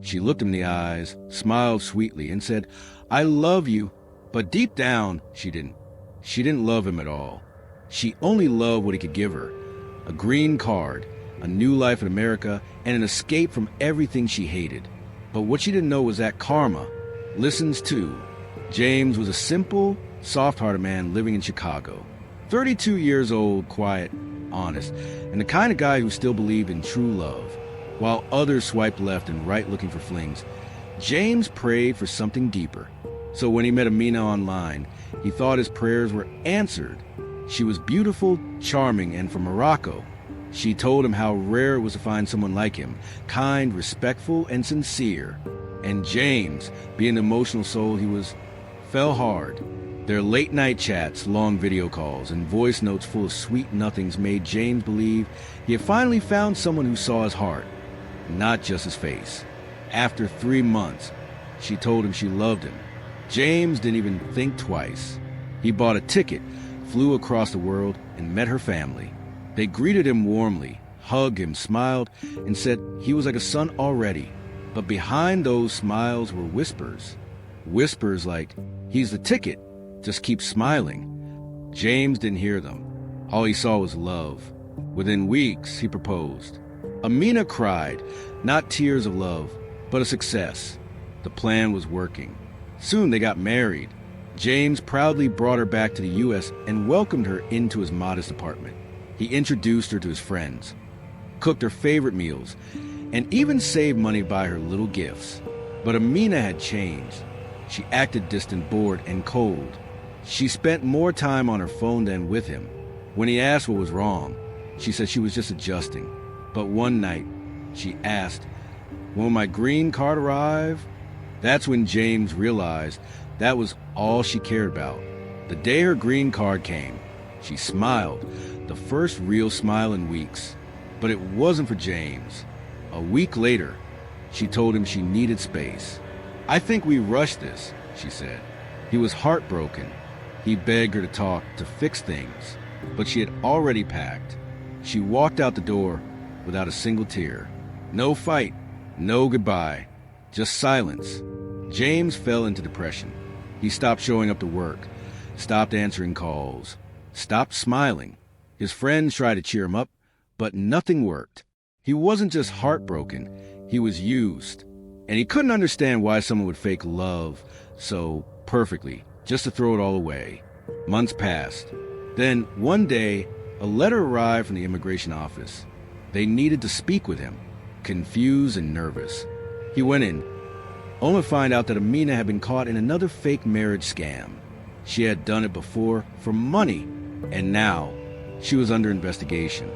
She looked him in the eyes, smiled sweetly, and said, "I love you." But deep down, she didn't. She didn't love him at all. She only loved what he could give her: a green card, a new life in America, and an escape from everything she hated. But what she didn't know was that karma listens too. James was a simple, soft-hearted man living in Chicago. 32 years old, quiet, honest, and the kind of guy who still believed in true love. While others swiped left and right looking for flings, James prayed for something deeper. So when he met Amina online, he thought his prayers were answered. She was beautiful, charming, and from Morocco. She told him how rare it was to find someone like him, kind, respectful, and sincere. And James, being the emotional soul he was, fell hard. Their late-night chats, long video calls, and voice notes full of sweet nothings made James believe he had finally found someone who saw his heart, not just his face. After 3 months, she told him she loved him. James didn't even think twice. He bought a ticket, flew across the world, and met her family. They greeted him warmly, hugged him, smiled, and said he was like a son already. But behind those smiles were whispers. Whispers like, "He's the ticket. Just keep smiling." James didn't hear them. All he saw was love. Within weeks, he proposed. Amina cried, not tears of love, but of success. The plan was working. Soon they got married. James proudly brought her back to the U.S. and welcomed her into his modest apartment. He introduced her to his friends, cooked her favorite meals, and even saved money to buy her little gifts. But Amina had changed. She acted distant, bored, and cold. She spent more time on her phone than with him. When he asked what was wrong, she said she was just adjusting. But one night, she asked, "When will my green card arrive?" That's when James realized that was all she cared about. The day her green card came, she smiled, the first real smile in weeks. But it wasn't for James. A week later, she told him she needed space. "I think we rushed this," she said. He was heartbroken. He begged her to talk, to fix things, but she had already packed. She walked out the door without a single tear. No fight, no goodbye, just silence. James fell into depression. He stopped showing up to work, stopped answering calls, stopped smiling. His friends tried to cheer him up, but nothing worked. He wasn't just heartbroken, he was used. And he couldn't understand why someone would fake love so perfectly, just to throw it all away. Months passed. Then, one day, a letter arrived from the immigration office. They needed to speak with him, confused and nervous. He went in, only to find out that Amina had been caught in another fake marriage scam. She had done it before for money, and now she was under investigation.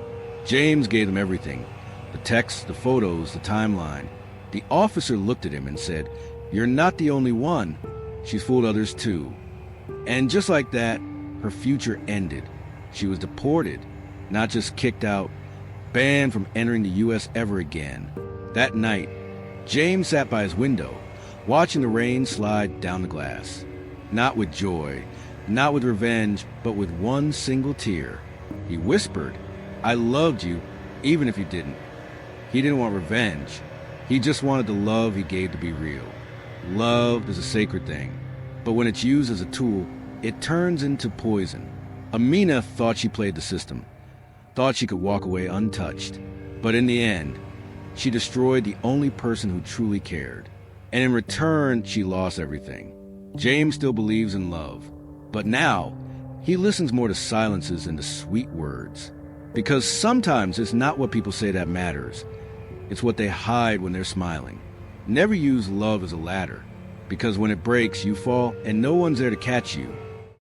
James gave them everything: the texts, the photos, the timeline. The officer looked at him and said, "You're not the only one. She's fooled others too." And just like that, her future ended. She was deported, not just kicked out, banned from entering the U.S. ever again. That night, James sat by his window, watching the rain slide down the glass. Not with joy, not with revenge, but with one single tear. He whispered, "I loved you, even if you didn't." He didn't want revenge. He just wanted the love he gave to be real. Love is a sacred thing, but when it's used as a tool, it turns into poison. Amina thought she played the system, thought she could walk away untouched. But in the end, she destroyed the only person who truly cared. And in return, she lost everything. James still believes in love, but now he listens more to silences than to sweet words. Because sometimes it's not what people say that matters. It's what they hide when they're smiling. Never use love as a ladder, because when it breaks, you fall and no one's there to catch you.